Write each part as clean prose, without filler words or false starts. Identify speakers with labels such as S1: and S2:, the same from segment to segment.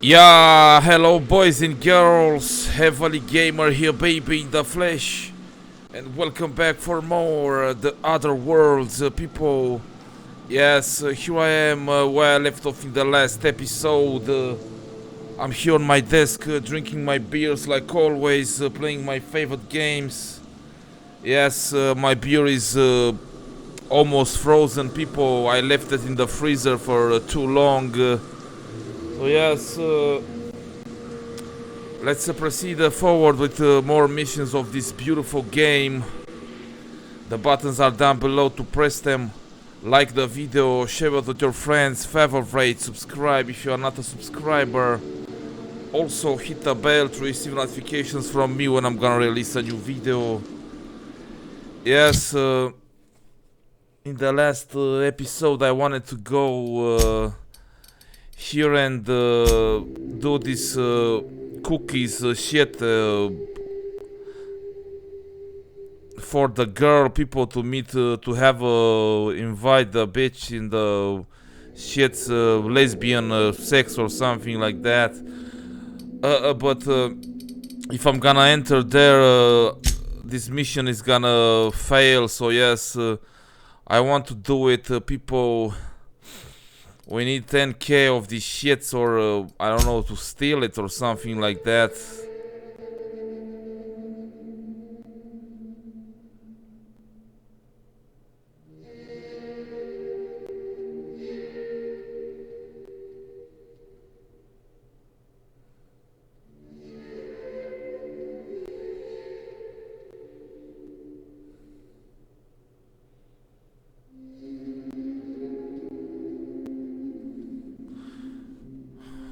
S1: Yeah, hello boys and girls, HeavilyGamer here, baby in the flesh, and welcome back for more The Other Worlds, people. Yes, here I am where I left off in the last episode. I'm here on my desk, drinking my beers like always, playing my favorite games. Yes, my beer is almost frozen, people. I left it in the freezer for too long. So yes. Let's proceed forward with more missions of this beautiful game. The buttons are down below to press them. Like the video, share it with your friends, favorite, subscribe if you are not a subscriber. Also hit the bell to receive notifications from me when I'm gonna release a new video. Yes, in the last episode I wanted to go here and do this cookies shit for the girl people to meet, to have invite the bitch in the shit lesbian sex or something like that. But if I'm gonna enter there, this mission is gonna fail. So yes, I want to do it, people. We need 10k of these shits, or I don't know, to steal it or something like that.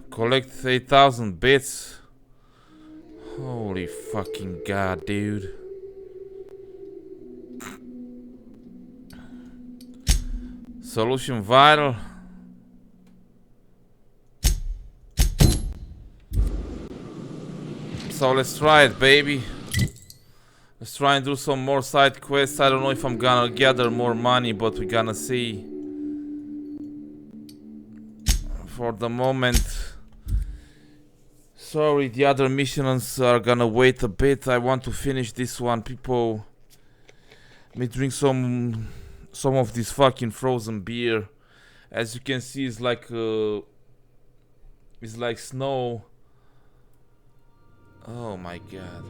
S1: Collect 8,000 bits. Holy fucking god, dude. Solution vital. So let's try it, baby. Let's try and do some more side quests. I don't know if I'm gonna gather more money, but we're gonna see. For the moment, sorry, the other missions are gonna wait a bit. I want to finish this one, people. Let me drink some of this fucking frozen beer. As you can see, it's like snow. Oh my god.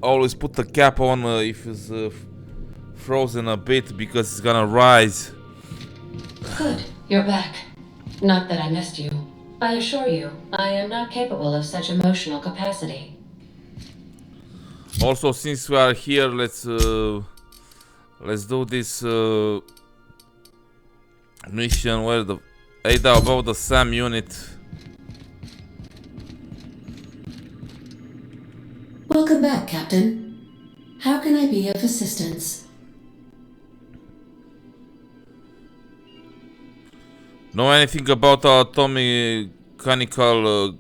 S1: Always put the cap on if it's frozen a bit, because it's gonna rise.
S2: Good, you're back. Not that I missed you. I assure you, I am not capable of such emotional capacity.
S1: Also, since we are here, let's do this mission where the Ada about the SAM unit.
S2: Welcome back, Captain. How can I be of assistance?
S1: Know anything about atomic mechanical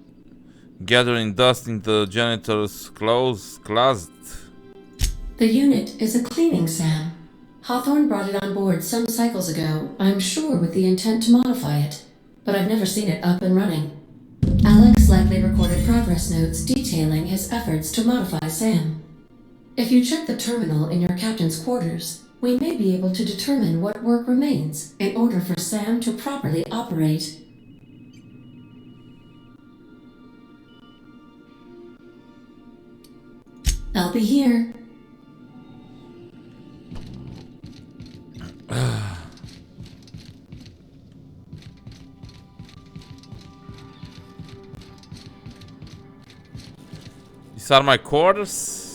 S1: gathering dust in the janitor's closet?
S2: The unit is a cleaning SAM. Hawthorne brought it on board some cycles ago, I'm sure with the intent to modify it. But I've never seen it up and running. Alex likely recorded progress notes detailing his efforts to modify SAM. If you check the terminal in your captain's quarters, we may be able to determine what work remains in order for SAM to properly operate. I'll be here.
S1: These are my quarters.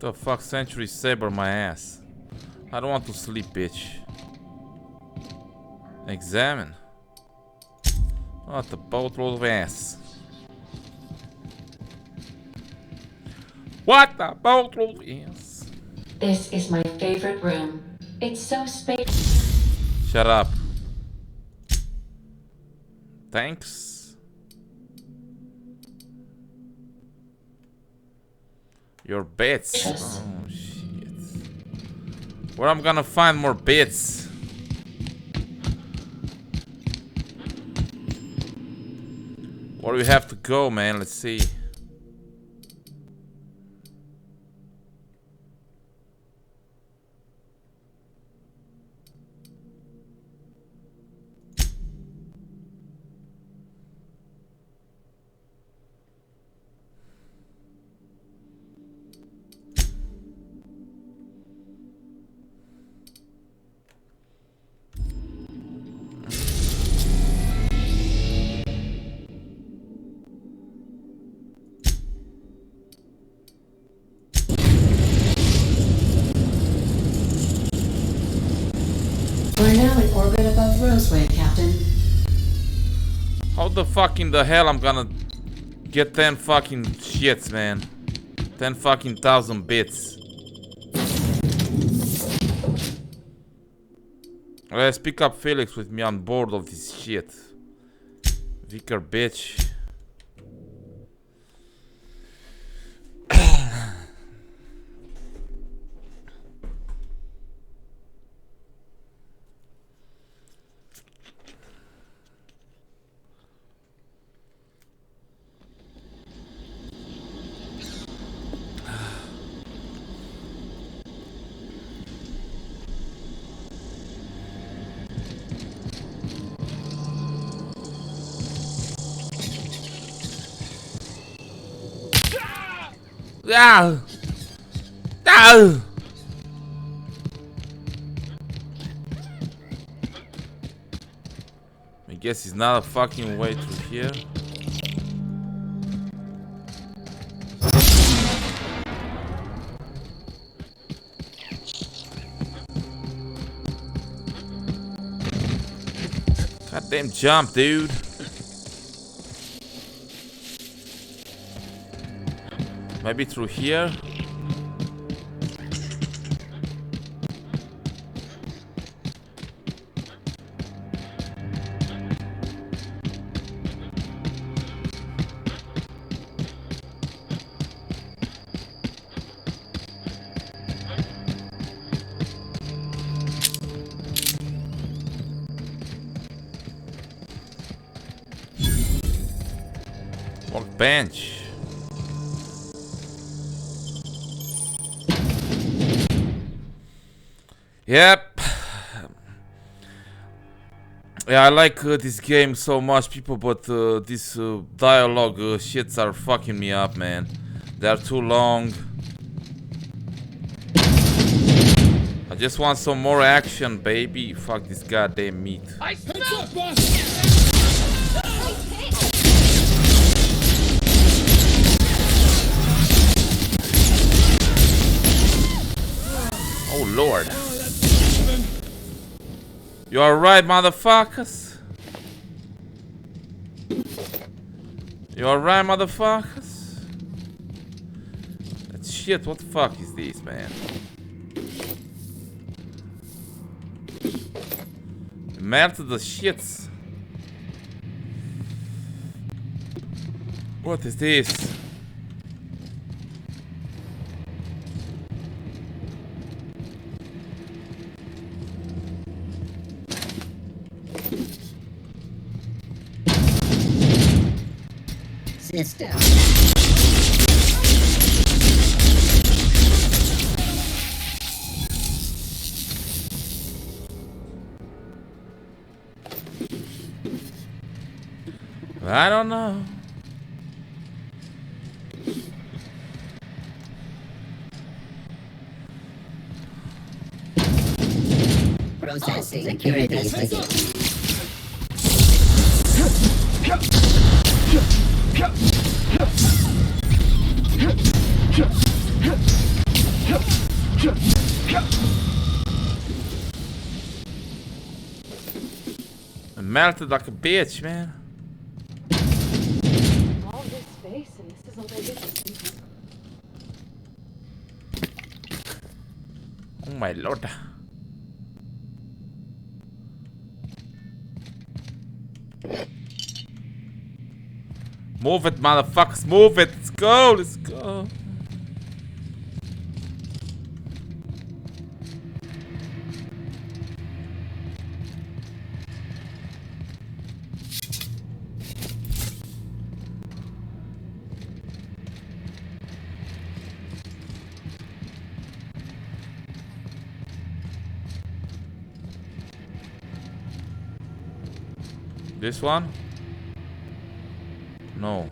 S1: The fuck, Century Saber my ass. I don't want to sleep, bitch. Examine. What a boatload of ass. What a boatload of ass.
S2: This is my favorite room. It's so spacious.
S1: Shut up. Thanks. Your bits. Oh shit. Where I'm gonna find more bits? Where do we have to go, man? Let's see.
S2: We're now in orbit above Roseway, Captain.
S1: How the fuck in the hell I'm gonna get 10 fucking shits, man? 10 fucking thousand bits. Let's pick up Felix with me on board of this shit. Vicar bitch. No! No! I guess it's not a fucking way through here. Goddamn jump, dude. Maybe through here? Workbench. Yep. Yeah, I like this game so much, people, but these dialogue shits are fucking me up, man. They're too long. I just want some more action, baby. Fuck this goddamn meat. Oh Lord. You alright, motherfuckers? You alright, motherfuckers? That shit, what the fuck is this, man? Merde the shits. What is this?
S3: Sister.
S1: I don't know.
S3: Processing security system.
S1: melted like a bitch, man.
S4: All this space, and this is all they get to do.
S1: Oh my lord. Move it, motherfuckers, move it. Let's go, let's go. This one? No.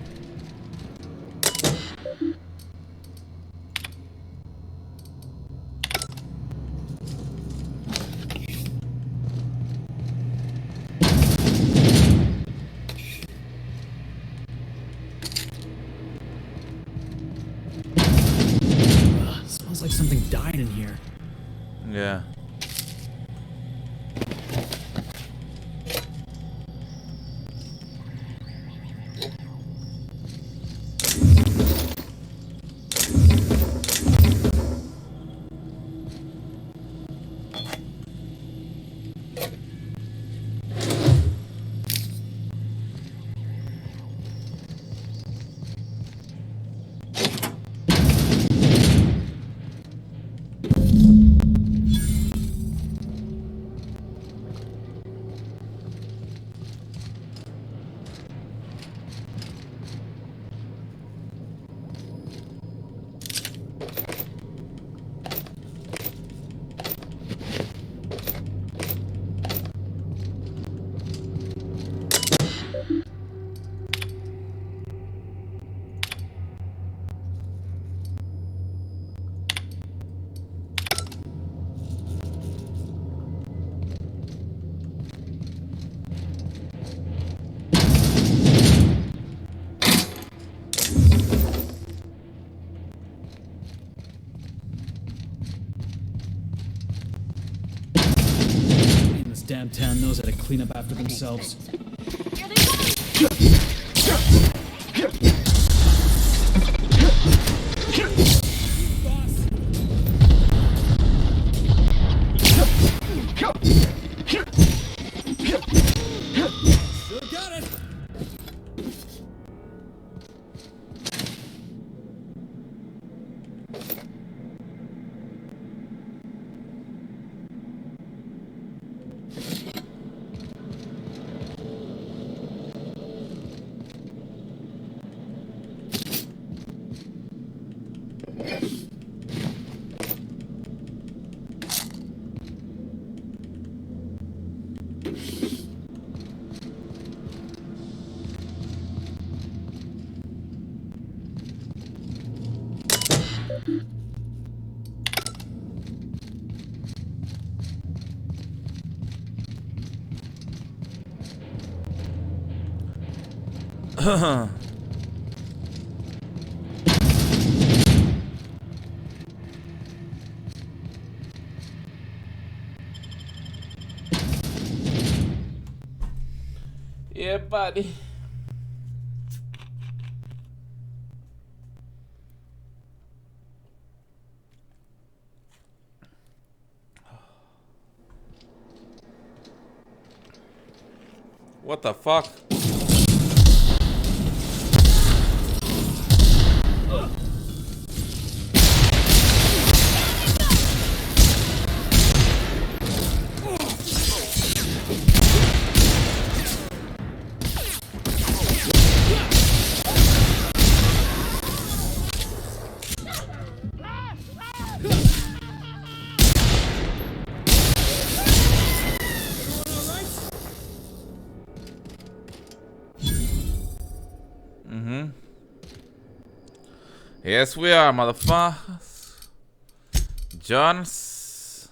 S5: Smells like something died in here.
S1: Yeah.
S5: Damn town knows how to clean up after themselves.
S1: Yeah, buddy. What the fuck? Yes, we are, motherfuckers. Jones.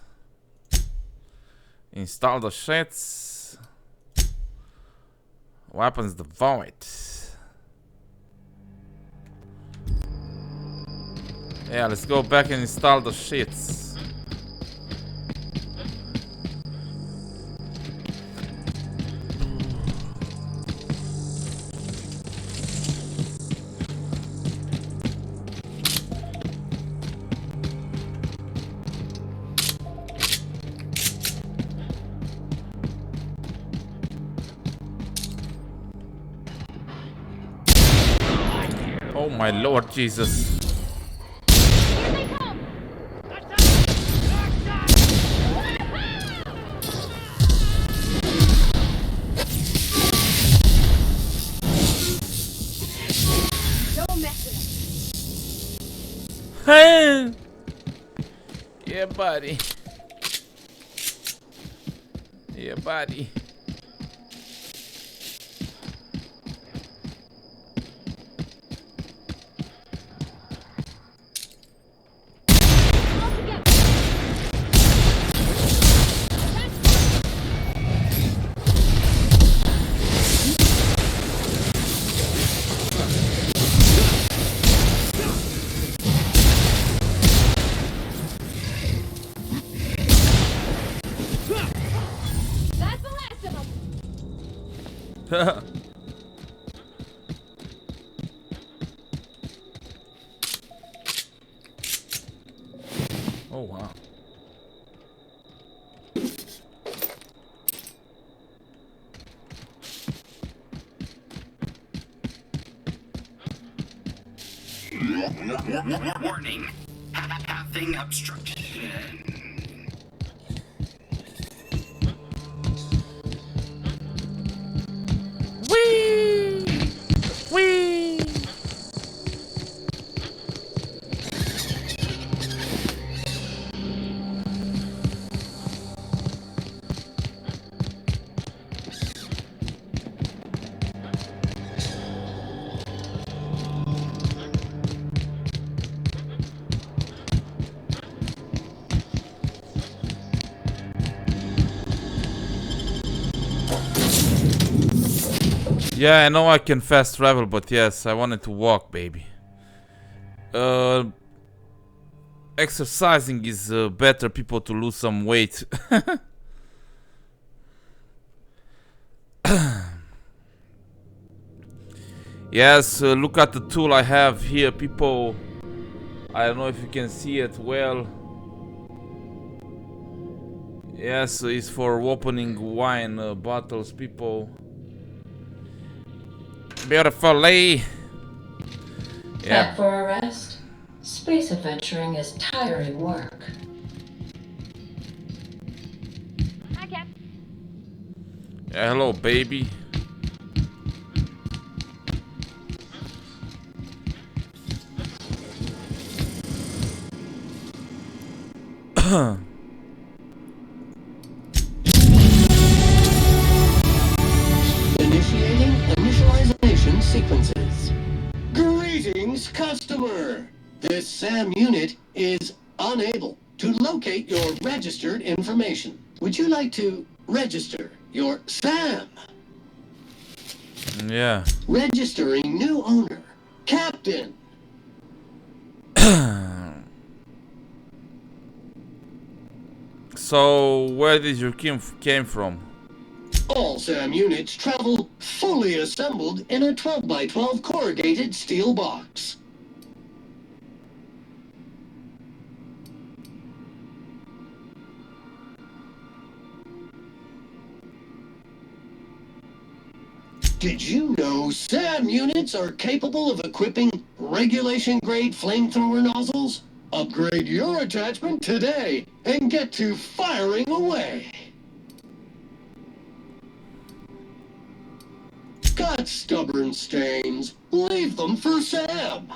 S1: Install the shits. Weapons devoid. Yeah, let's go back and install the shits. Oh my Lord Jesus. Hey! Yeah, buddy. Yeah, buddy.
S4: That's the last of them.
S1: Oh wow.
S6: Warning. Pathing obstruction.
S1: Whee! Whee! Yeah, I know I can fast travel, but yes, I wanted to walk, baby. Exercising is better people to lose some weight. Yes, look at the tool I have here, people. I don't know if you can see it well. Yes, it's for opening wine bottles, people. Beautifully. Yeah.
S2: Set for a rest? Space adventuring is tiring work.
S4: Hi, Cap.
S1: Yeah, hello, baby.
S7: Initiating initialization sequences. Greetings, customer! This SAM unit is unable to locate your registered information. Would you like to register your SAM?
S1: Yeah.
S7: Registering new owner, Captain.
S1: So, where did your came from?
S7: All SAM units travel fully assembled in a 12 by 12 corrugated steel box. Did you know SAM units are capable of equipping regulation-grade flamethrower nozzles? Upgrade your attachment today and get to firing away. Got stubborn stains? Leave them for SAM.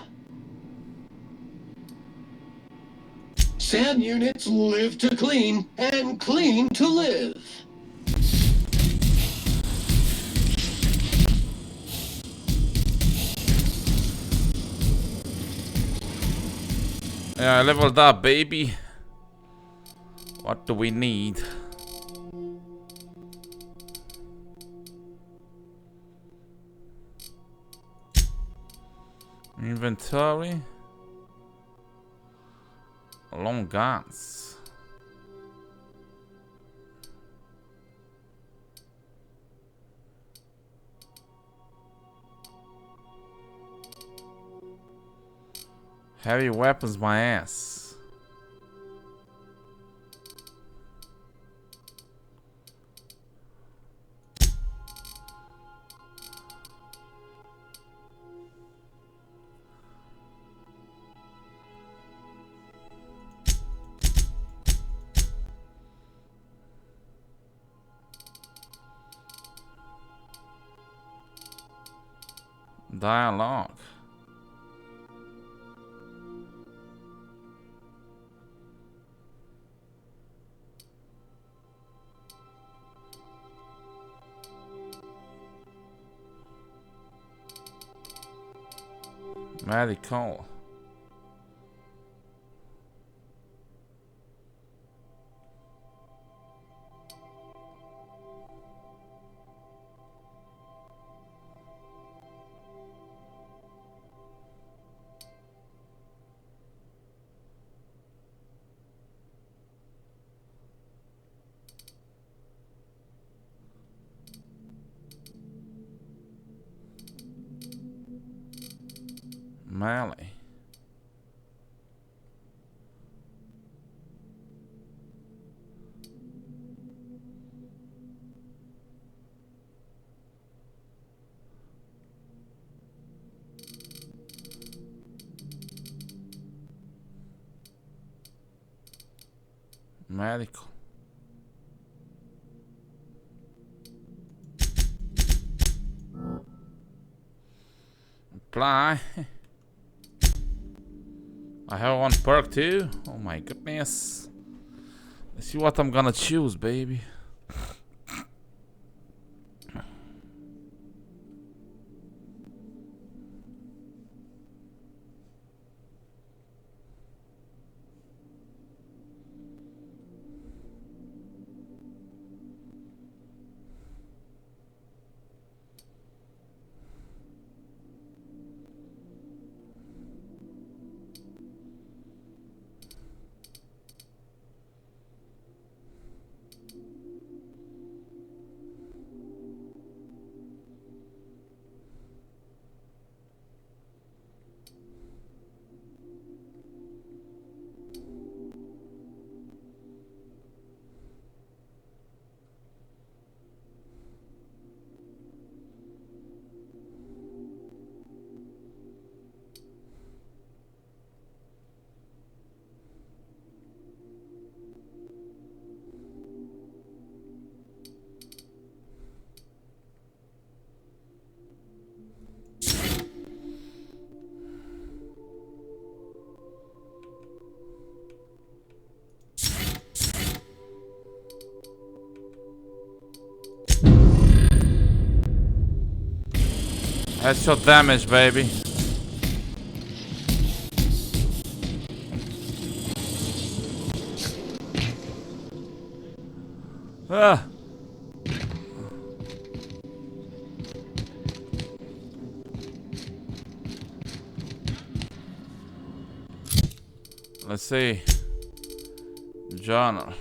S7: SAM units live to clean and clean to live.
S1: Yeah, I leveled up, baby. What do we need? Inventory. Long guns. Heavy weapons, my ass. Dialogue. Medical. Melee. Medical. Apply. I have one perk too. Oh my goodness. Let's see what I'm gonna choose, baby. Headshot damage, baby. Ah. Let's see. Genre.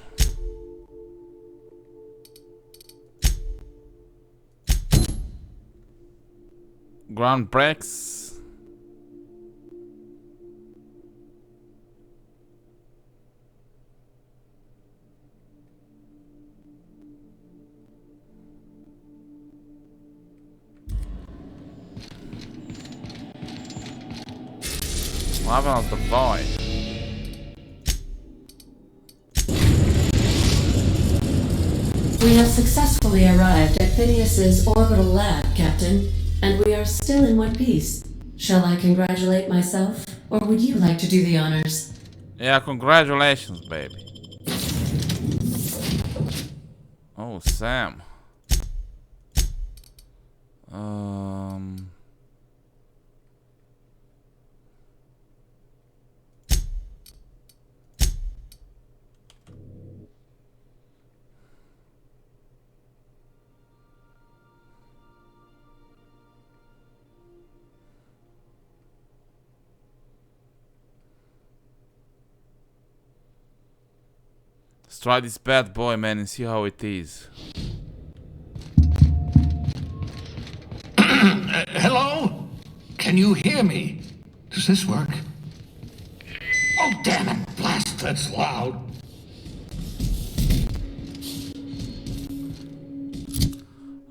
S1: Ground breaks. What about the void?
S2: We have successfully arrived at Phineas's orbital lab, Captain, and we are still in one piece. Shall I congratulate myself, or would you like to do the honors?
S1: Yeah, congratulations, baby. Oh, Sam. Let's try this bad boy, man, and see how it is.
S8: Hello? Can you hear me? Does this work? Oh, damn it! Blast, that's loud.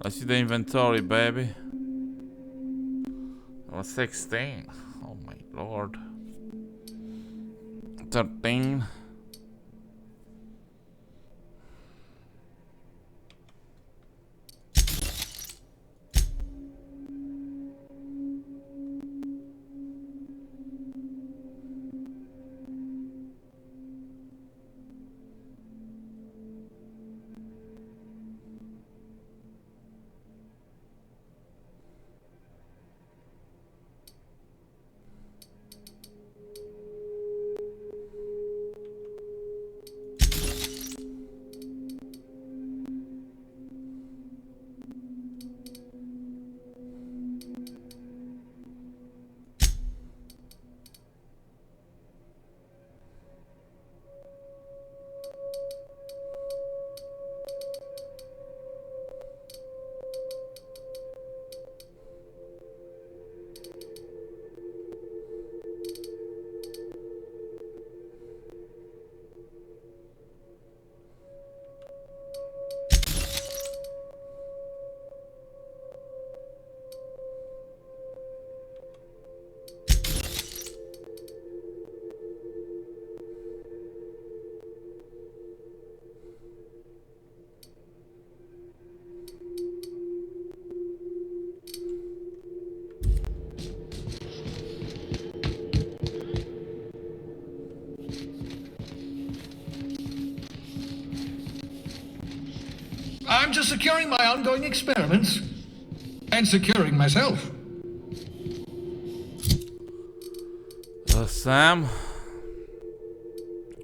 S1: Let's see the inventory, baby. Oh, 16. Oh my lord. 13.
S8: I'm just securing my ongoing experiments. And securing myself.
S1: Sam.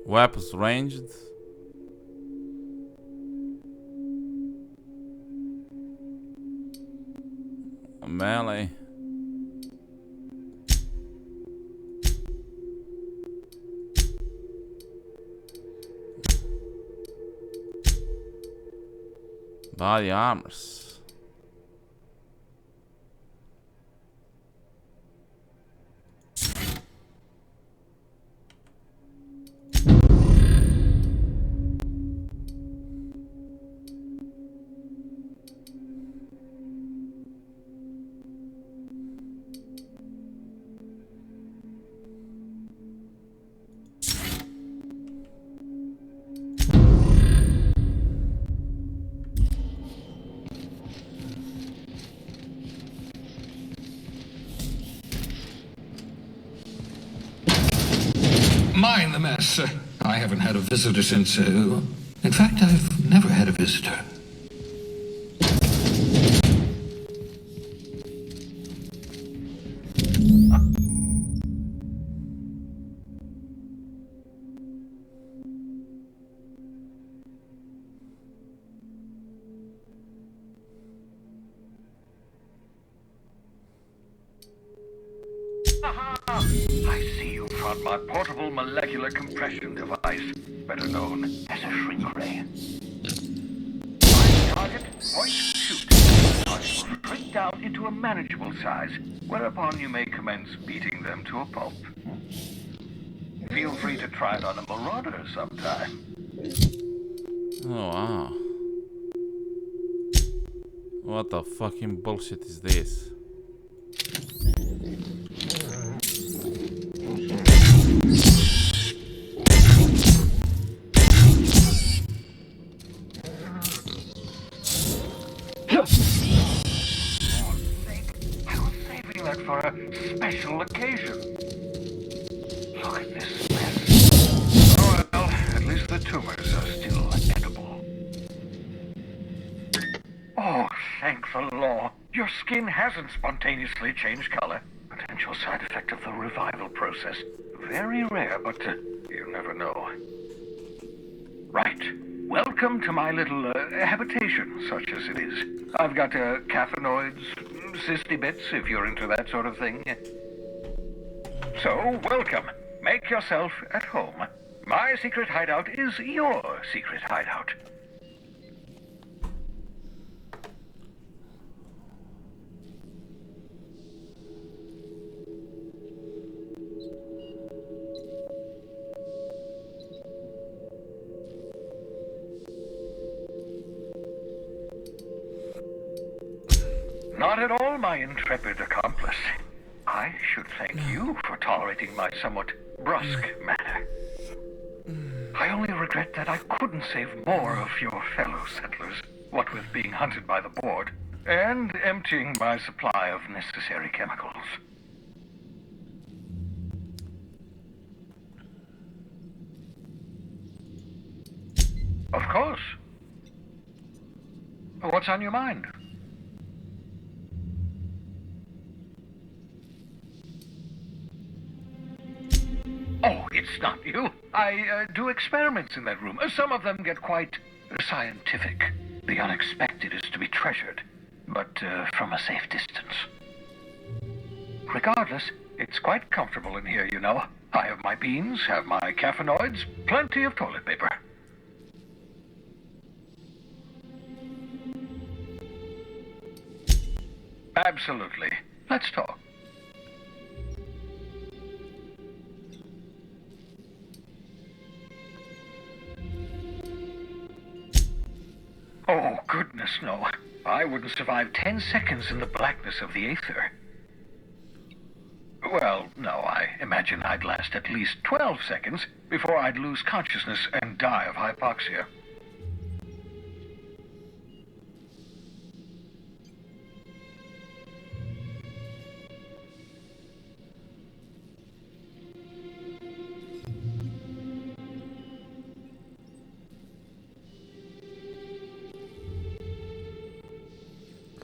S1: Weapons ranged. Melee. Body armors.
S8: Mind the mess. I haven't had a visitor since, in fact, I've never had a visitor.
S9: I see you found my portable molecular compression device, better known as a shrink ray. Find target, point, shoot. Target will shrink down into a manageable size, whereupon you may commence beating them to a pulp. Feel free to try it on a marauder sometime.
S1: Oh wow. What the fucking bullshit is this?
S9: Saving that for a special occasion. Look at this mess. Oh well, at least the tumors are still edible. Oh, thank the law. Your skin hasn't spontaneously changed color. Potential side effect of the revival process. Very rare, but you never know. Right. Welcome to my little habitation, such as it is. I've got caffeinoids, cysty bits, if you're into that sort of thing. So, welcome. Make yourself at home. My secret hideout is your secret hideout. Not at all, my intrepid accomplice. I should thank you for tolerating my somewhat brusque manner. I only regret that I couldn't save more of your fellow settlers, what with being hunted by the board, and emptying my supply of necessary chemicals. Of course. What's on your mind? Oh, it's not you. I do experiments in that room. Some of them get quite scientific. The unexpected is to be treasured, but from a safe distance. Regardless, it's quite comfortable in here, you know. I have my beans, have my caffeinoids, plenty of toilet paper. Absolutely. Let's talk. Oh, goodness, no. I wouldn't survive 10 seconds in the blackness of the aether. Well, no, I imagine I'd last at least 12 seconds before I'd lose consciousness and die of hypoxia.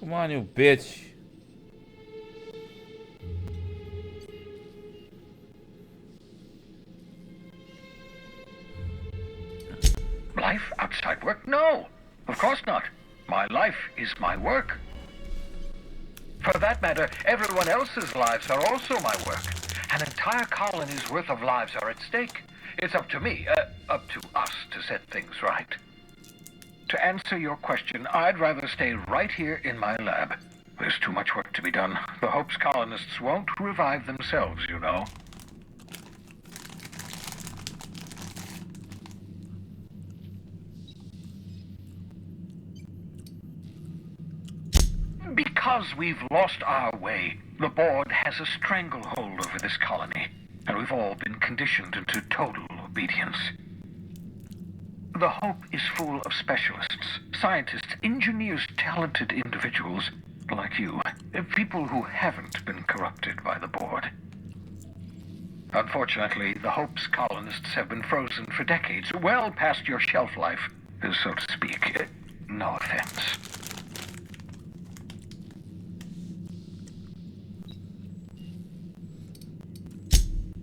S1: Come on, you bitch.
S9: Life outside work? No, of course not. My life is my work. For that matter, everyone else's lives are also my work. An entire colony's worth of lives are at stake. It's up to me, up to us to set things right. To answer your question, I'd rather stay right here in my lab. There's too much work to be done. The Hope's colonists won't revive themselves, you know. Because we've lost our way, the board has a stranglehold over this colony, and we've all been conditioned into total obedience. The Hope is full of specialists, scientists, engineers, talented individuals like you, people who haven't been corrupted by the board. Unfortunately, the Hope's colonists have been frozen for decades, well past your shelf life, so to speak. No offense.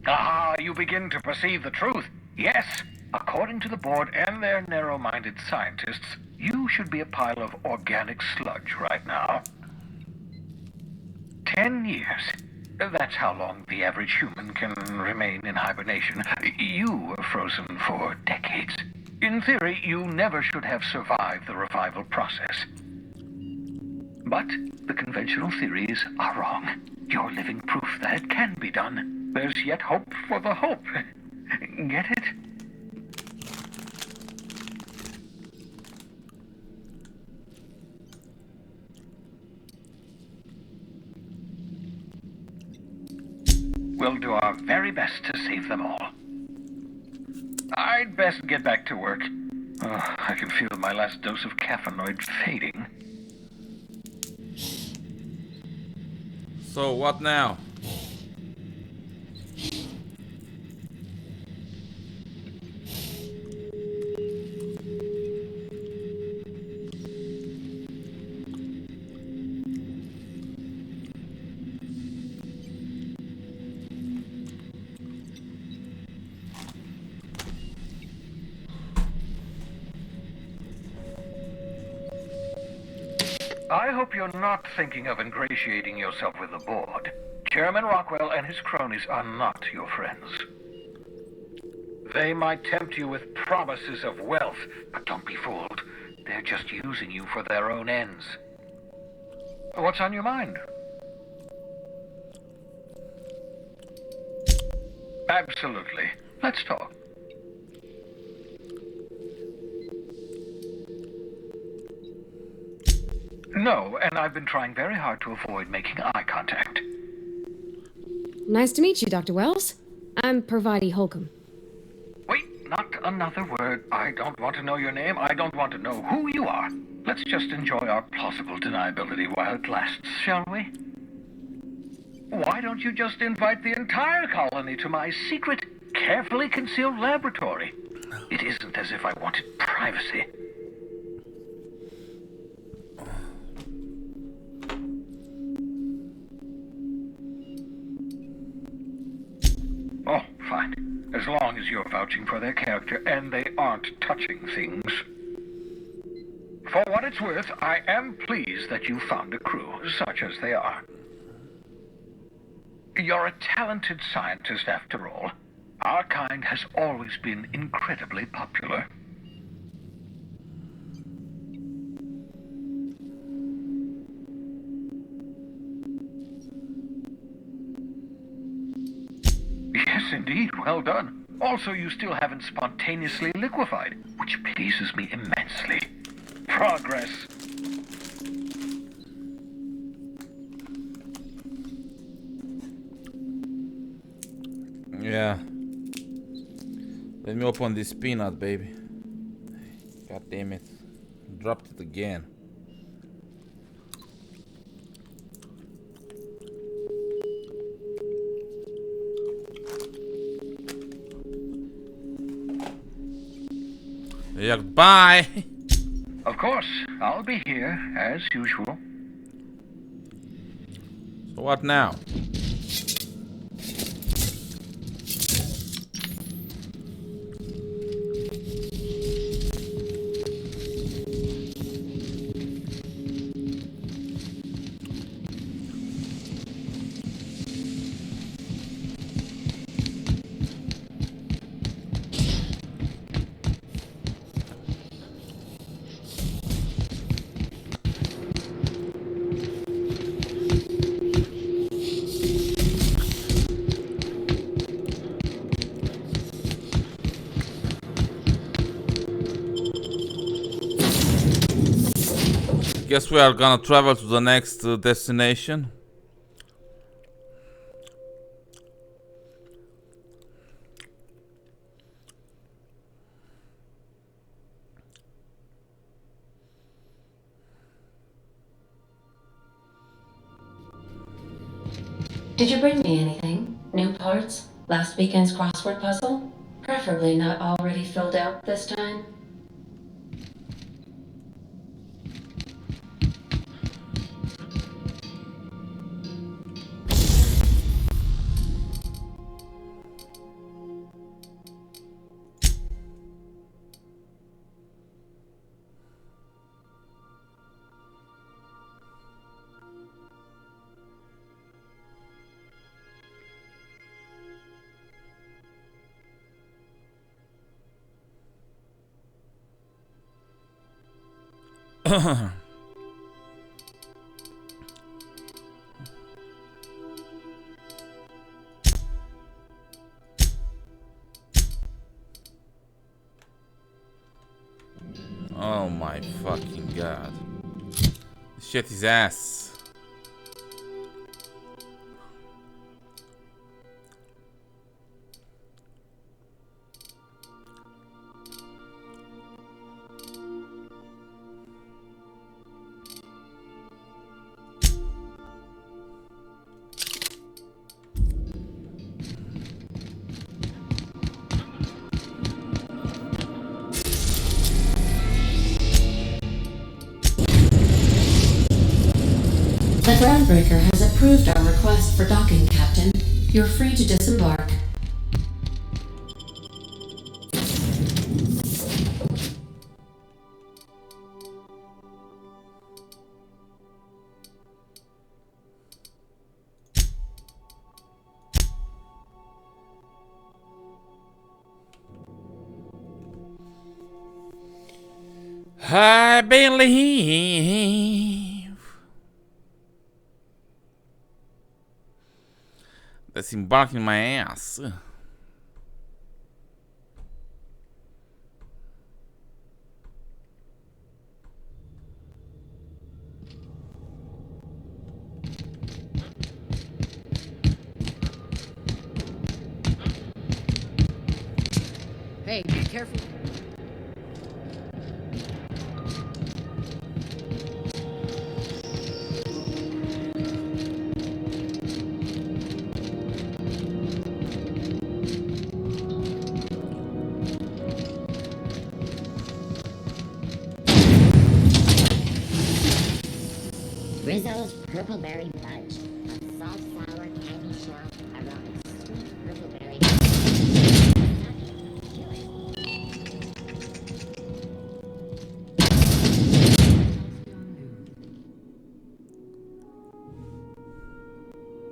S9: Ah, you begin to perceive the truth. Yes, according to the board and their narrow-minded scientists, you should be a pile of organic sludge right now. 10 years. That's how long the average human can remain in hibernation. You were frozen for decades. In theory, you never should have survived the revival process. But the conventional theories are wrong. You're living proof that it can be done. There's yet hope for the Hope. Get it? We'll do our very best to save them all. I'd best get back to work. Oh, I can feel my last dose of caffeinoid fading.
S1: So what now?
S9: I hope you're not thinking of ingratiating yourself with the board. Chairman Rockwell and his cronies are not your friends. They might tempt you with promises of wealth, but don't be fooled. They're just using you for their own ends. What's on your mind? Absolutely. Let's talk. No, and I've been trying very hard to avoid making eye contact.
S10: Nice to meet you, Dr. Wells. I'm Parvati Holcomb.
S9: Wait, not another word. I don't want to know your name. I don't want to know who you are. Let's just enjoy our plausible deniability while it lasts, shall we? Why don't you just invite the entire colony to my secret, carefully concealed laboratory? It isn't as if I wanted privacy. Oh, fine. As long as you're vouching for their character and they aren't touching things. For what it's worth, I am pleased that you found a crew, such as they are. You're a talented scientist after all. Our kind has always been incredibly popular. Yes, indeed. Well done. Also, you still haven't spontaneously liquefied, which pleases me immensely. Progress.
S1: Yeah. Let me open this peanut, baby. God damn it. Dropped it again. Yeah, bye.
S9: Of course, I'll be here, as usual.
S1: So what now? Guess we are gonna travel to the next destination.
S2: Did you bring me anything? New parts? Last weekend's crossword puzzle? Preferably not already filled out this time.
S1: Oh my fucking god. This shit is ass.
S2: The groundbreaker has approved our request for docking, Captain. You're free to disembark.
S1: I believe. Disembarking my ass.
S3: Hey, be careful. Rizzo's Purple Berry Fudge. A salt sour candy shell aroma. Sweet purple berry.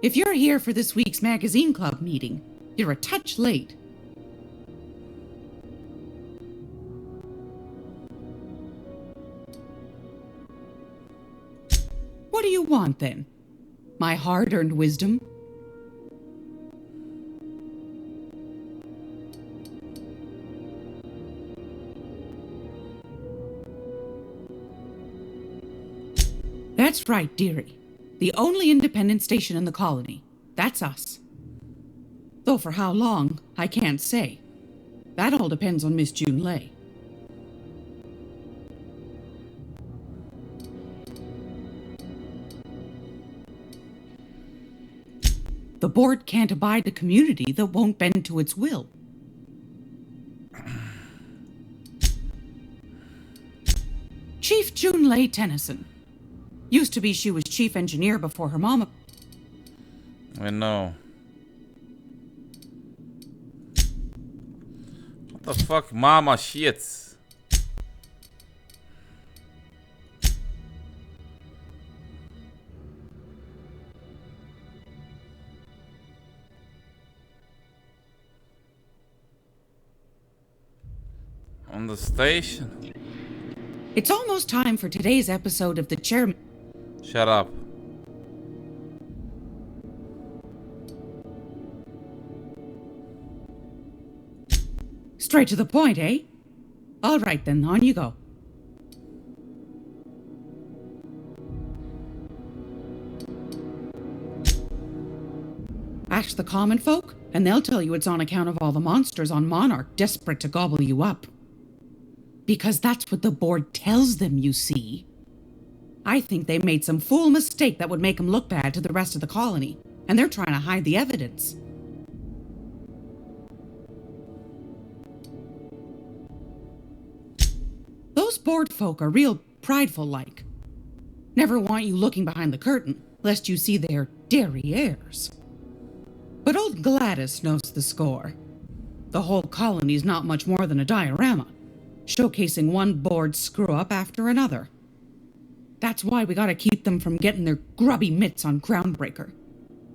S11: If you're here for this week's magazine club meeting, you're a touch late. What do you want then? My hard-earned wisdom? That's right, dearie. The only independent station in the colony. That's us. Though for how long, I can't say. That all depends on Miss June Lay. The board can't abide a community that won't bend to its will. Chief June Lay Tennyson. Used to be she was chief engineer before her mama.
S1: I know. What the fuck, mama shit. On the station.
S11: It's almost time for today's episode of the Chairman.
S1: Shut up.
S11: Straight to the point, eh? All right then, on you go. Ask the common folk, and they'll tell you it's on account of all the monsters on Monarch desperate to gobble you up. Because that's what the board tells them, you see. I think they made some fool mistake that would make them look bad to the rest of the colony, and they're trying to hide the evidence. Those board folk are real prideful-like. Never want you looking behind the curtain, lest you see their derrieres. But old Gladys knows the score. The whole colony's not much more than a diorama, showcasing one board screw-up after another. That's why we gotta keep them from getting their grubby mitts on Groundbreaker.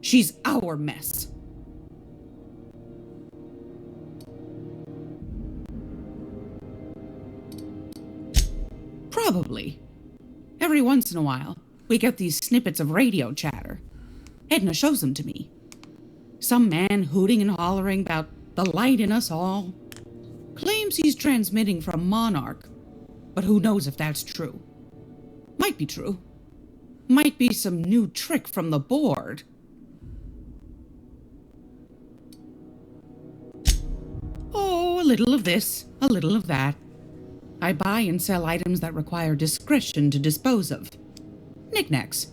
S11: She's our mess. Probably. Every once in a while, we get these snippets of radio chatter. Edna shows them to me. Some man hooting and hollering about the light in us all. Claims he's transmitting from Monarch, but who knows if that's true. Might be true. Might be some new trick from the board. Oh, a little of this, a little of that. I buy and sell items that require discretion to dispose of. Knickknacks.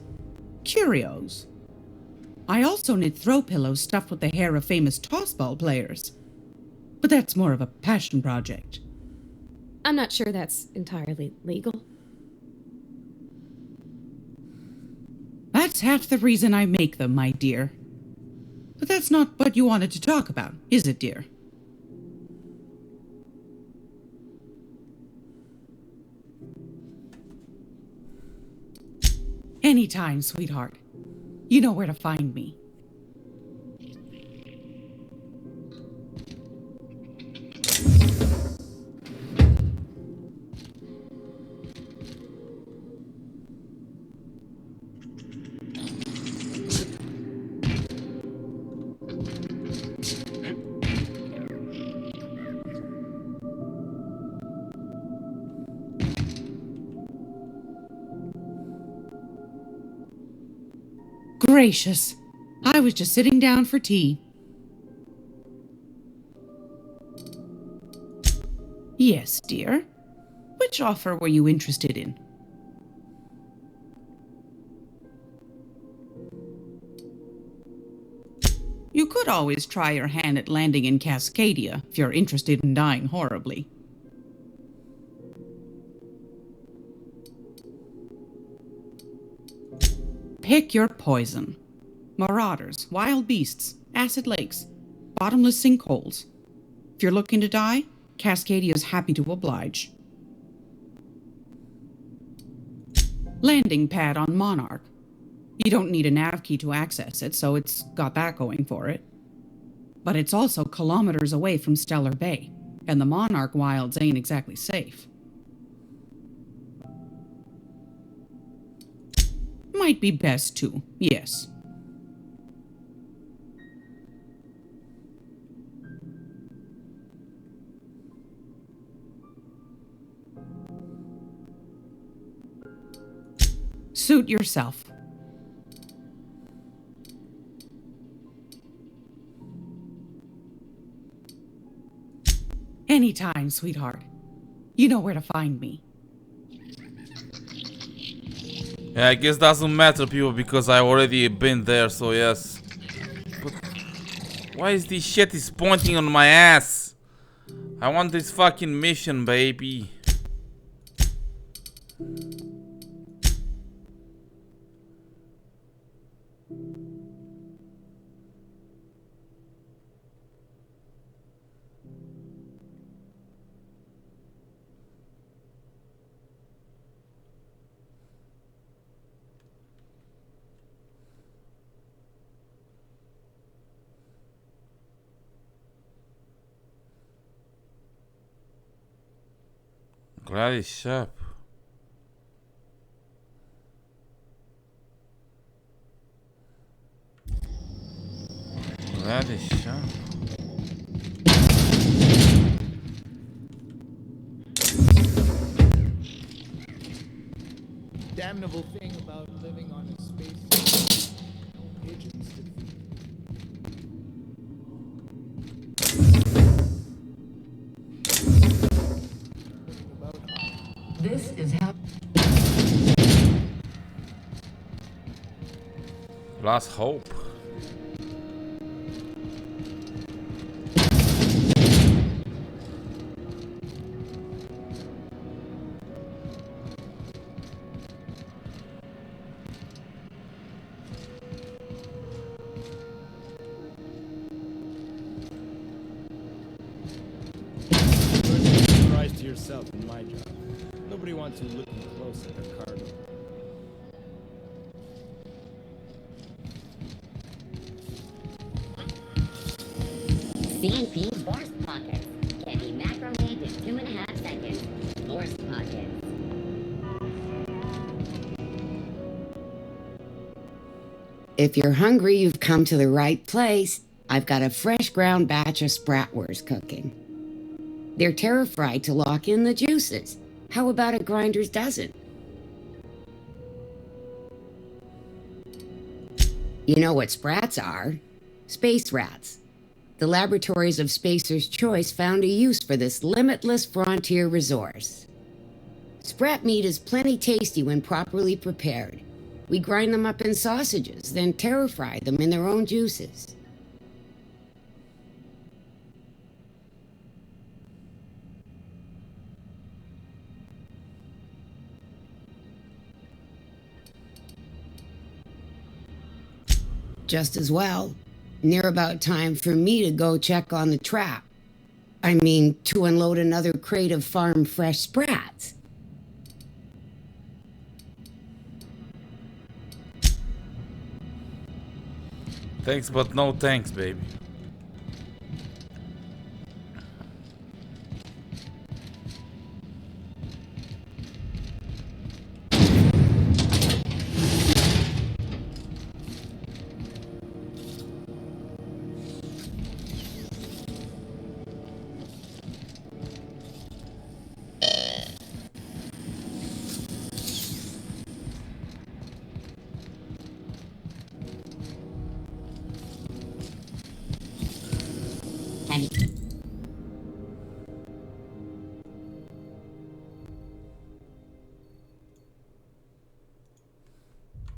S11: Curios. I also knit throw pillows stuffed with the hair of famous tossball players. But that's more of a passion project.
S10: I'm not sure that's entirely legal.
S11: That's half the reason I make them, my dear. But that's not what you wanted to talk about, is it, dear? Anytime, sweetheart. You know where to find me. Gracious. I was just sitting down for tea. Yes, dear. Which offer were you interested in? You could always try your hand at landing in Cascadia if you're interested in dying horribly. Pick your poison. Marauders, wild beasts, acid lakes, bottomless sinkholes. If you're looking to die, Cascadia's happy to oblige. Landing pad on Monarch. You don't need a nav key to access it, so it's got that going for it. But it's also kilometers away from Stellar Bay, and the Monarch wilds ain't exactly safe. Might be best to, yes. Suit yourself. Anytime, sweetheart. You know where to find me.
S1: Yeah, I guess doesn't matter, people, because I already been there, so yes. But why is this shit is pointing on my ass? I want this fucking mission, baby. Glad it's sharp. Glad it's sharp.
S12: Damnable thing about living on a space pigeons to feed.
S11: This is how.
S1: Last hope.
S12: Surprise to yourself in my job. Nobody wants you looking close at their cargo.
S3: CNP Force Pockets can be macro-made in 2.5 seconds. Force Pockets.
S13: If you're hungry, you've come to the right place. I've got a fresh ground batch of spratwurst cooking. They're terra-fried to lock in the juices. How about a grinder's dozen? You know what sprats are? Space rats. The laboratories of Spacer's Choice found a use for this limitless frontier resource. Sprat meat is plenty tasty when properly prepared. We grind them up in sausages, then terra-fry them in their own juices. Just as well. Near about time for me to go check on the trap. I mean, to unload another crate of farm fresh sprats.
S1: Thanks, but no thanks, baby.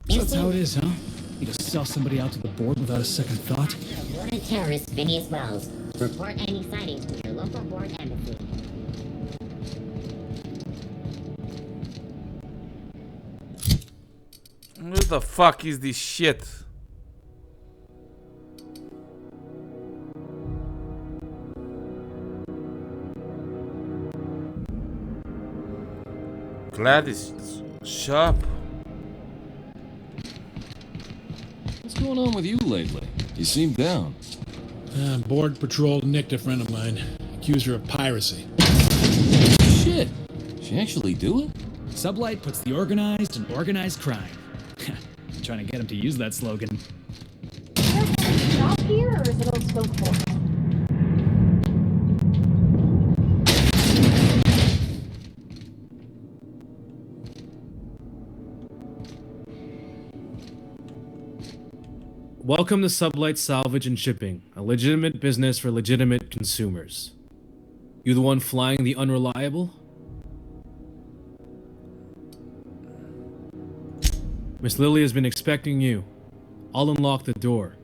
S5: That's how it is, huh? You just sell somebody out to the board without a second thought?
S3: Wanted terrorist Phineas Wells. Report any sightings to your local board embassy.
S1: What the fuck is this shit? Glad it's sharp.
S14: What's going on with you lately? You seem down.
S15: Board patrol nicked a friend of mine. Accused her of piracy.
S14: Shit! She actually do it?
S5: Sublight puts the organized in organized crime. Trying to get him to use that slogan.
S4: Shop here, or is it all spoke for?
S16: Welcome to Sublight Salvage and Shipping, a legitimate business for legitimate consumers. You the one flying the unreliable? Miss Lily has been expecting you. I'll unlock the door.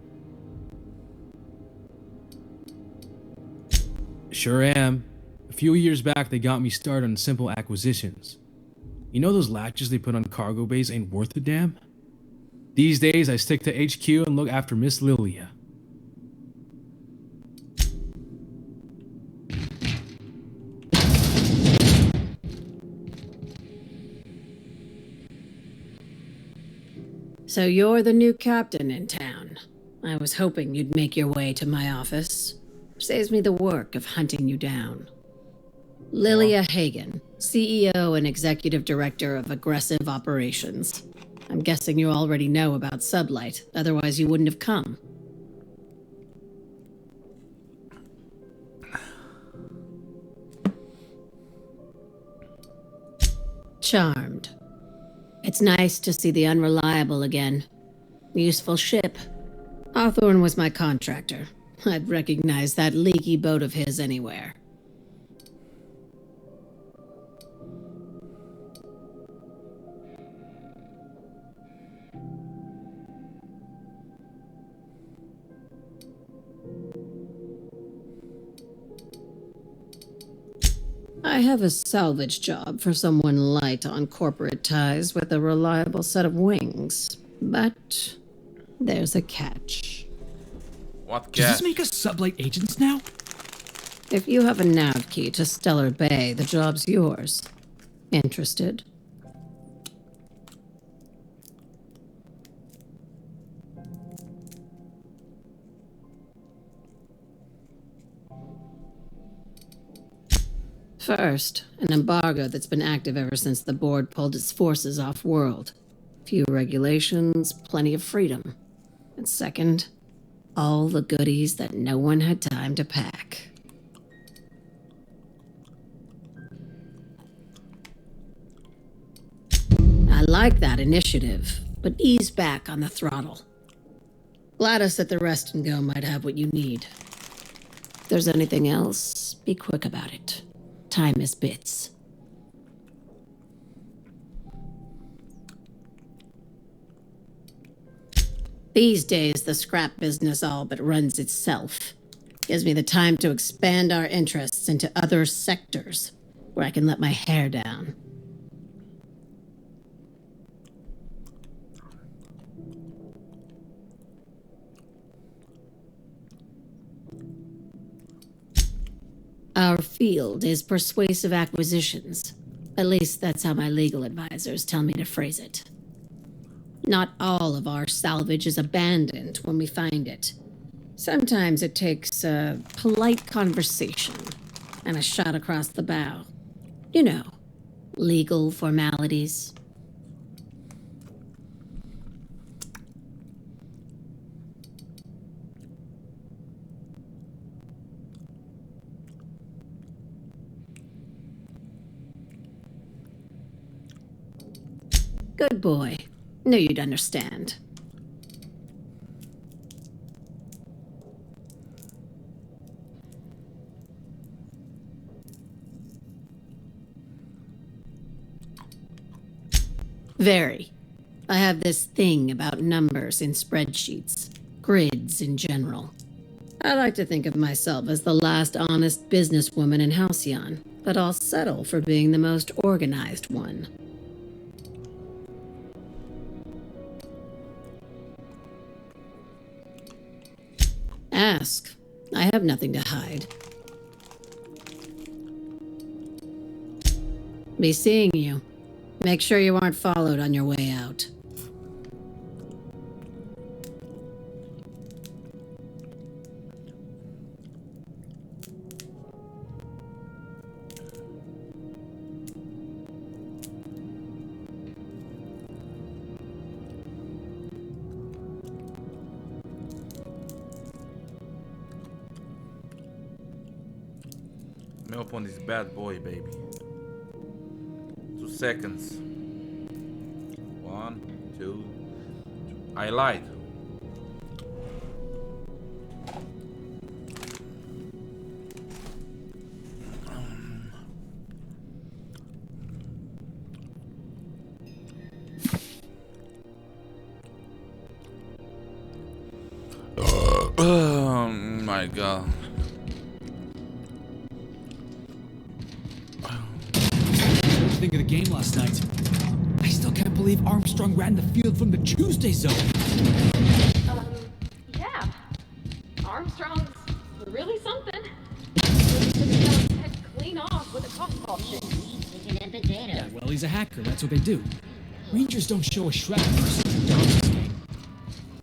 S16: Sure am. A few years back, they got me started on simple acquisitions. You know those latches they put on cargo bays ain't worth a damn? These days, I stick to HQ and look after Miss Lilia.
S2: So you're the new captain in town. I was hoping you'd make your way to my office. Saves me the work of hunting you down. Lilia Hagen, CEO and Executive Director of Aggressive Operations. I'm guessing you already know about Sublight, otherwise you wouldn't have come. Charmed. It's nice to see the Unreliable again. Useful ship. Hawthorne was my contractor. I'd recognize that leaky boat of his anywhere. I have a salvage job for someone light on corporate ties with a reliable set of wings. But there's a catch.
S1: What catch?
S5: Does this make us Sublight agents now?
S2: If you have a nav key to Stellar Bay, the job's yours. Interested? First, an embargo that's been active ever since the board pulled its forces off-world. Few regulations, plenty of freedom. And second, all the goodies that no one had time to pack. I like that initiative, but ease back on the throttle. Gladys at the Rest and Go might have what you need. If there's anything else, be quick about it. Time is bits. These days, the scrap business all but runs itself. Gives me the time to expand our interests into other sectors, where I can let my hair down. Our field is persuasive acquisitions. At least that's how my legal advisors tell me to phrase it. Not all of our salvage is abandoned when we find it. Sometimes it takes a polite conversation and a shot across the bow. You know, legal formalities. Good boy. Knew you'd understand. Very. I have this thing about numbers in spreadsheets, grids in general. I like to think of myself as the last honest businesswoman in Halcyon, but I'll settle for being the most organized one. Ask. I have nothing to hide. Be seeing you. Make sure you aren't followed on your way out.
S1: Me up on this bad boy, baby. 2 seconds. 1, 2. I lied. Oh my god.
S5: Think of the game last night. I still can't believe Armstrong ran the field from the Tuesday zone.
S4: Yeah. Armstrong's really something. Really took his head clean off with a cough ball shit.
S5: Yeah, well, he's a hacker. That's what they do. Rangers don't show a shred of mercy in the Darkness game.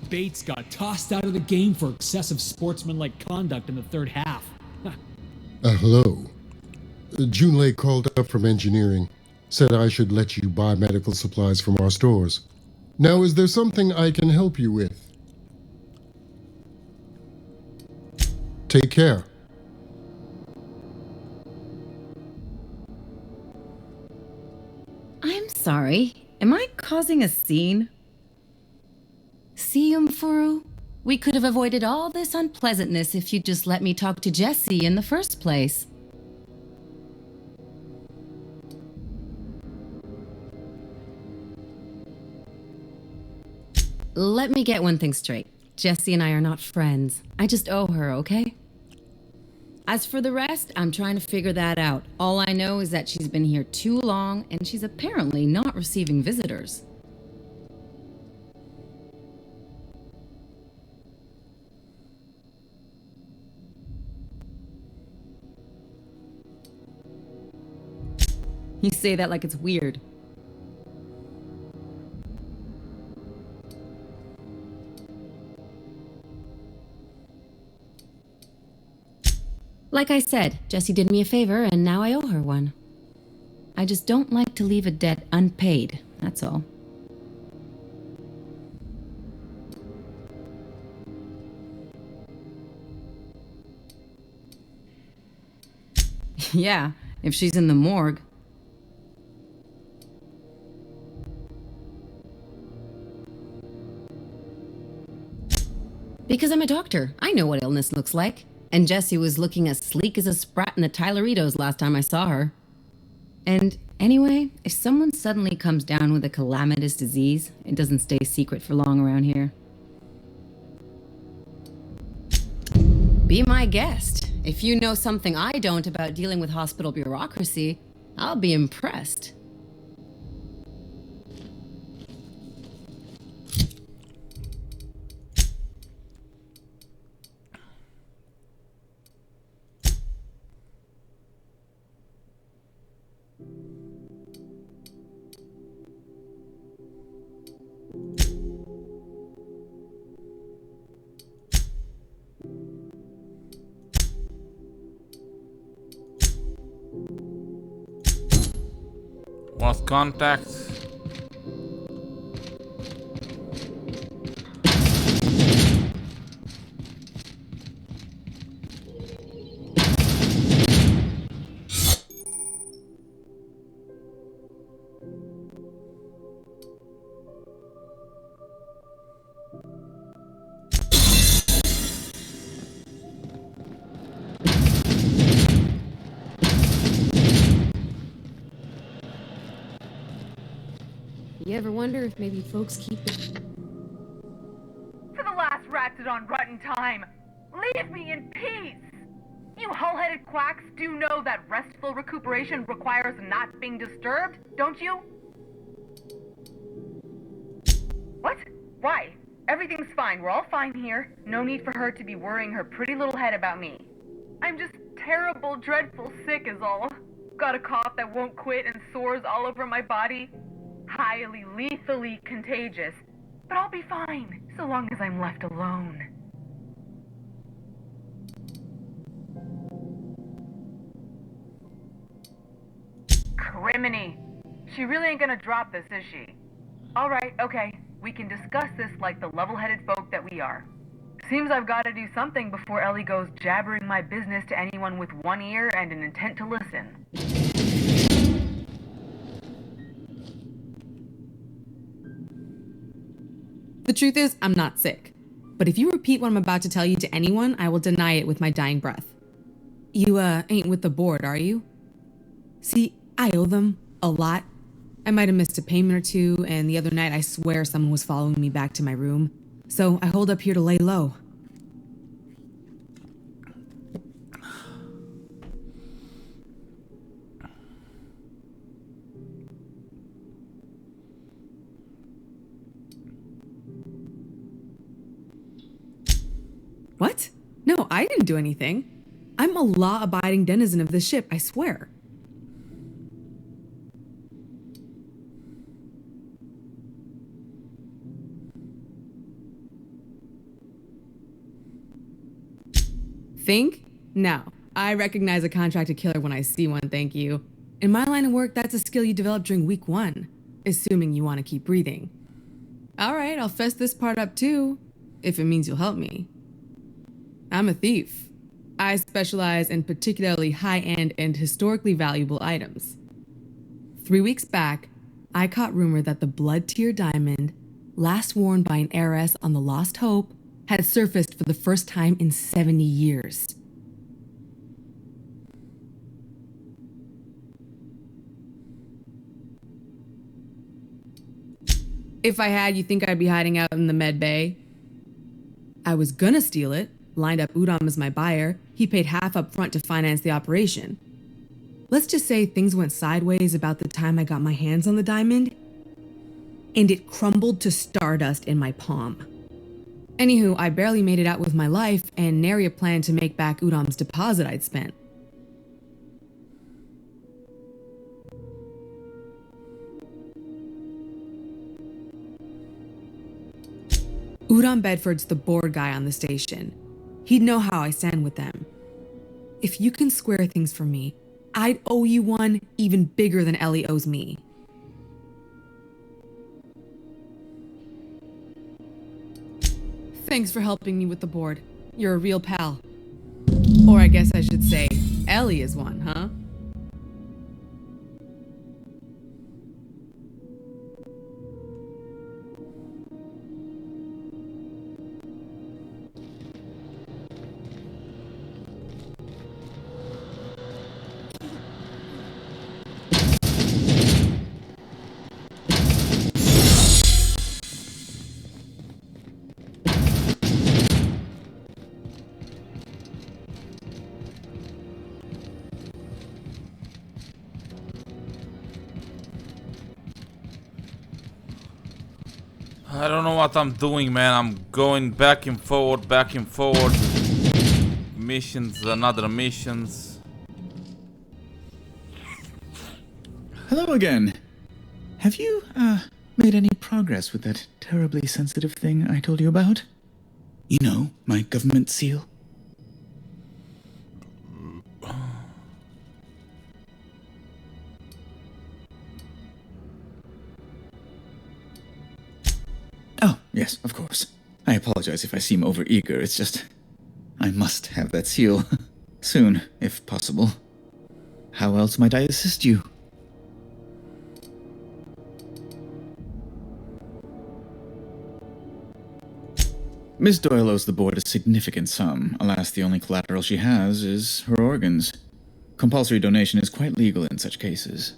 S5: Bates got tossed out of the game for excessive sportsmanlike conduct in the third half.
S17: Hello. Junlei called up from engineering. Said I should let you buy medical supplies from our stores. Now, is there something I can help you with? Take care.
S18: I'm sorry. Am I causing a scene? See, Umfuru? We could have avoided all this unpleasantness if you'd just let me talk to Jesse in the first place. Let me get one thing straight. Jessie and I are not friends. I just owe her, okay? As for the rest, I'm trying to figure that out. All I know is that she's been here too long, and she's apparently not receiving visitors. You say that like it's weird. Like I said, Jessie did me a favor, and now I owe her one. I just don't like to leave a debt unpaid, that's all. Yeah, if she's in the morgue. Because I'm a doctor, I know what illness looks like. And Jessie was looking as sleek as a sprat in the Tyleritos last time I saw her. And anyway, if someone suddenly comes down with a calamitous disease, it doesn't stay secret for long around here. Be my guest. If you know something I don't about dealing with hospital bureaucracy, I'll be impressed.
S1: What contact?
S10: You ever wonder if maybe folks keep it?
S19: For the last Ratodon rotten time, leave me in peace! You hull-headed quacks do know that restful recuperation requires not being disturbed, don't you? What? Why? Everything's fine. We're all fine here. No need for her to be worrying her pretty little head about me. I'm just terrible, dreadful sick is all. Got a cough that won't quit and sores all over my body. Highly lethally contagious. But I'll be fine, so long as I'm left alone. Criminy. She really ain't gonna drop this, is she? Alright, okay. We can discuss this like the level-headed folk that we are. Seems I've gotta do something before Ellie goes jabbering my business to anyone with one ear and an intent to listen.
S20: The truth is, I'm not sick. But if you repeat what I'm about to tell you to anyone, I will deny it with my dying breath. You, ain't with the board, are you? See, I owe them a lot. I might have missed a payment or two, and the other night I swear someone was following me back to my room. So I hold up here to lay low. What? No, I didn't do anything. I'm a law-abiding denizen of this ship, I swear. Think? No, I recognize a contracted killer when I see one, thank you. In my line of work, that's a skill you develop during week 1, assuming you want to keep breathing. All right, I'll fess this part up too, if it means you'll help me. I'm a thief. I specialize in particularly high-end and historically valuable items. 3 weeks back, I caught rumor that the blood tier diamond, last worn by an heiress on the Lost Hope, had surfaced for the first time in 70 years. If I had, you think I'd be hiding out in the med bay? I was gonna steal it, lined up Udom as my buyer. He paid half up front to finance the operation. Let's just say things went sideways about the time I got my hands on the diamond, and it crumbled to stardust in my palm. Anywho, I barely made it out with my life, and nary a plan to make back Udom's deposit I'd spent. Udom Bedford's the board guy on the station. He'd know how I stand with them. If you can square things for me, I'd owe you one even bigger than Ellie owes me. Thanks for helping me with the board. You're a real pal. Or I guess I should say, Ellie is one, huh?
S1: I don't know what I'm doing, man. I'm going back and forward, missions, another missions.
S21: Hello again. Have you, made any progress with that terribly sensitive thing I told you about? You know, my government seal? Oh, yes, of course. I apologize if I seem overeager. It's just, I must have that seal. Soon, if possible. How else might I assist you? Miss Doyle owes the board a significant sum. Alas, the only collateral she has is her organs. Compulsory donation is quite legal in such cases.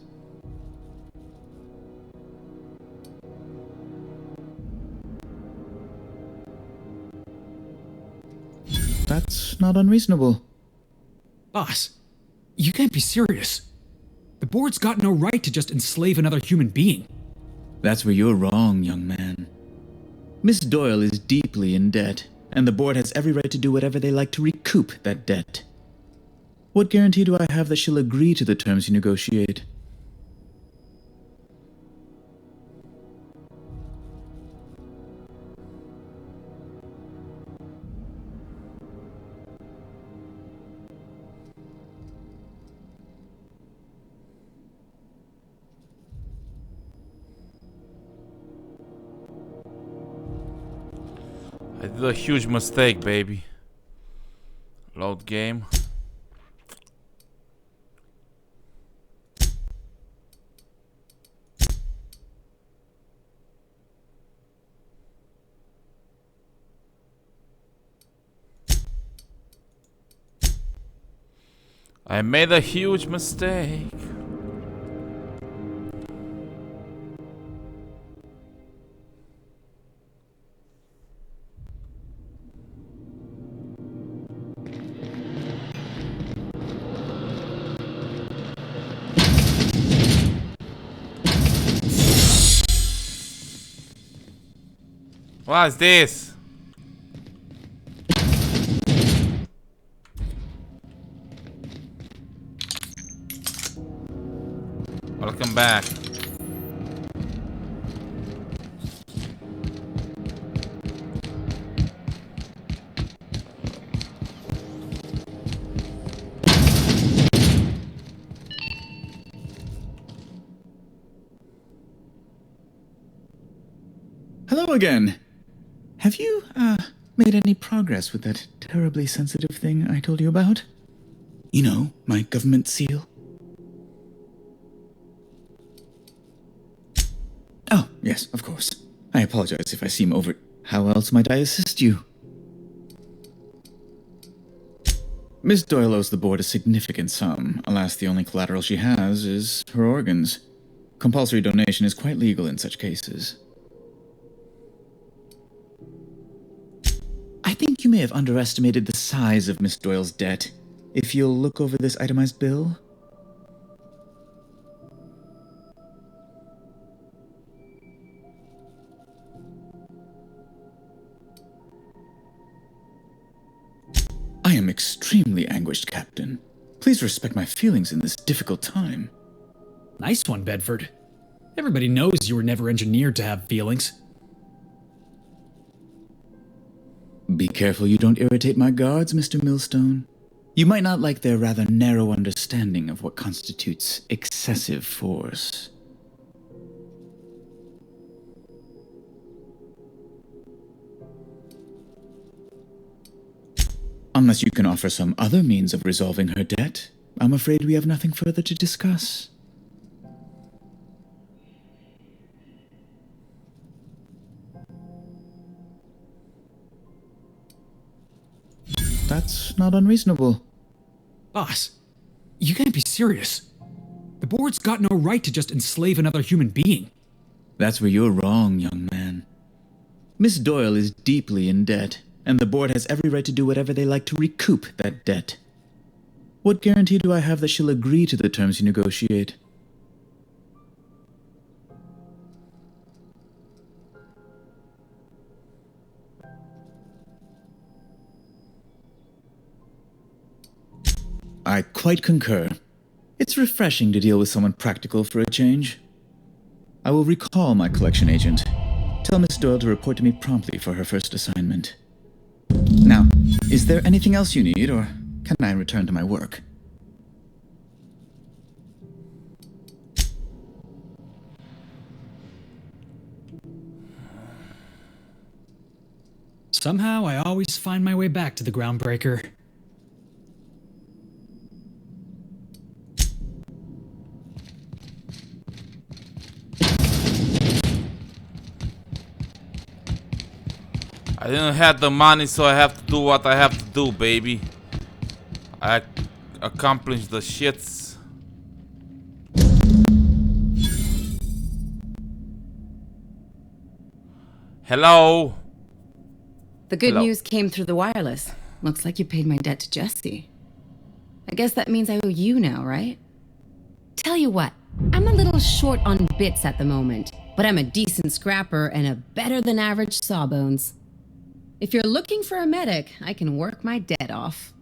S21: That's not unreasonable.
S5: Boss, you can't be serious. The board's got no right to just enslave another human being.
S21: That's where you're wrong, young man. Miss Doyle is deeply in debt, and the board has every right to do whatever they like to recoup that debt. What guarantee do I have that she'll agree to the terms you negotiate?
S1: I did a huge mistake, baby. Load game. I made a huge mistake. What's this? Welcome back.
S21: again. Have you, made any progress with that terribly sensitive thing I told you about? You know, my government seal? Oh, yes, of course. I apologize if I seem over... How else might I assist you? Miss Doyle owes the board a significant sum. Alas, the only collateral she has is her organs. Compulsory donation is quite legal in such cases. I think you may have underestimated the size of Miss Doyle's debt. If you'll look over this itemized bill... I am extremely anguished, Captain. Please respect my feelings in this difficult time.
S5: Nice one, Bedford. Everybody knows you were never engineered to have feelings.
S21: Be careful you don't irritate my guards, Mr. Millstone. You might not like their rather narrow understanding of what constitutes excessive force. Unless you can offer some other means of resolving her debt, I'm afraid we have nothing further to discuss. That's not unreasonable.
S5: Boss, you can't be serious. The board's got no right to just enslave another human being.
S21: That's where you're wrong, young man. Miss Doyle is deeply in debt, and the board has every right to do whatever they like to recoup that debt. What guarantee do I have that she'll agree to the terms you negotiate? I quite concur. It's refreshing to deal with someone practical for a change. I will recall my collection agent. Tell Miss Doyle to report to me promptly for her first assignment. Now, is there anything else you need, or can I return to my work?
S5: Somehow, I always find my way back to the Groundbreaker.
S1: I didn't have the money, so I have to do what I have to do, baby. I accomplished the shits. Hello?
S18: The good
S1: Hello.
S18: news came through the wireless. Looks like you paid my debt to Jesse. I guess that means I owe you now, right? Tell you what, I'm a little short on bits at the moment, but I'm a decent scrapper and a better than average sawbones. If you're looking for a medic, I can work my debt off.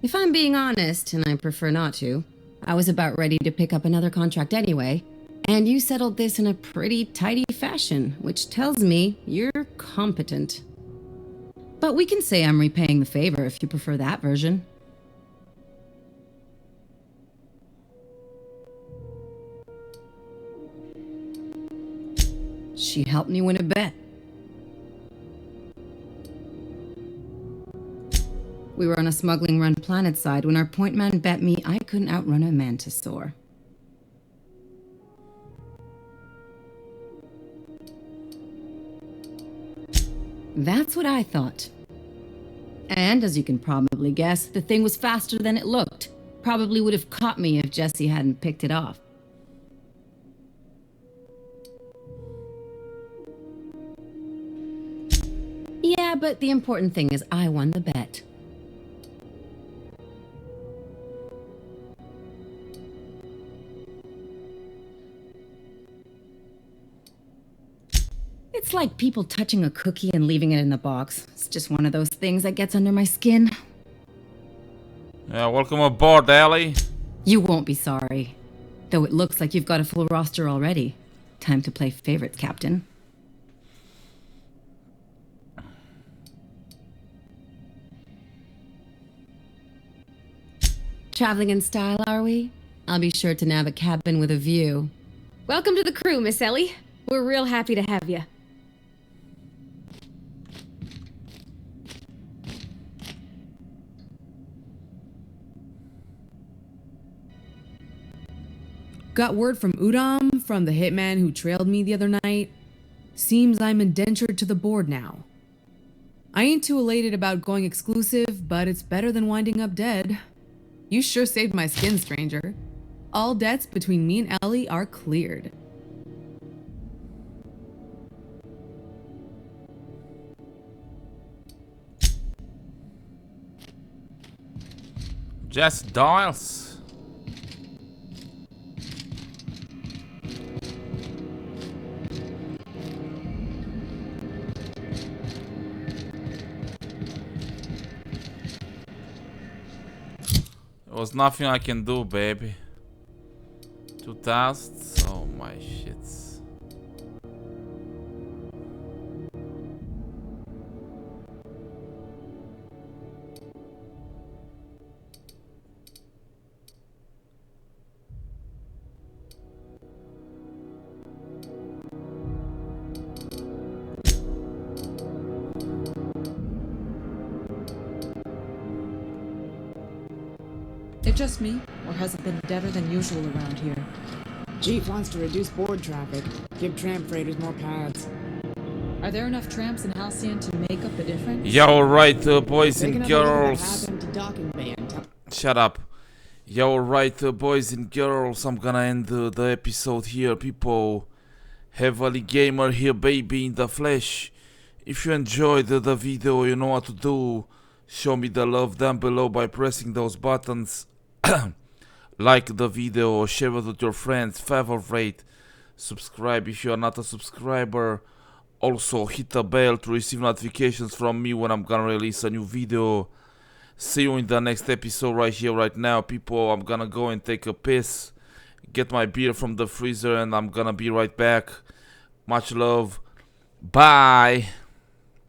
S18: If I'm being honest, and I prefer not to, I was about ready to pick up another contract anyway, and you settled this in a pretty tidy fashion, which tells me you're competent. But we can say I'm repaying the favor if you prefer that version. She helped me win a bet. We were on a smuggling run planetside when our point man bet me I couldn't outrun a mantisaur. That's what I thought. And as you can probably guess, the thing was faster than it looked. Probably would have caught me if Jesse hadn't picked it off. Yeah, but the important thing is I won the bet. It's like people touching a cookie and leaving it in the box. It's just one of those things that gets under my skin.
S1: Yeah, welcome aboard, Ellie.
S18: You won't be sorry. Though it looks like you've got a full roster already. Time to play favorites, Captain. Traveling in style, are we? I'll be sure to nab a cabin with a view.
S10: Welcome to the crew, Miss Ellie. We're real happy to have you.
S20: Got word from Udam, from the hitman who trailed me the other night. Seems I'm indentured to the board now. I ain't too elated about going exclusive, but it's better than winding up dead. You sure saved my skin, stranger. All debts between me and Ellie are cleared.
S1: Jess Dials. There was nothing I can do, baby. 2 tasks? Oh my shits.
S6: It just me, or has it been deader than usual around here?
S22: Chief wants to reduce board traffic, give tramp freighters more paths.
S6: Are there enough tramps in Halcyon to make up the difference?
S1: Yeah, alright, boys
S22: Take
S1: and
S22: another look at what
S1: girls.
S22: happened to Docking Bay and
S1: Shut up. Yeah, alright, boys and girls. I'm gonna end the episode here, people. HeavilyGamer here, baby, in the flesh. If you enjoyed the video, you know what to do. Show me the love down below by pressing those buttons. Like the video, share it with your friends, favorite, subscribe if you are not a subscriber. Also hit the bell to receive notifications from me when I'm gonna release a new video. See you in the next episode right here, right now, people. I'm gonna go and take a piss, get my beer from the freezer, and I'm gonna be right back. Much love. Bye.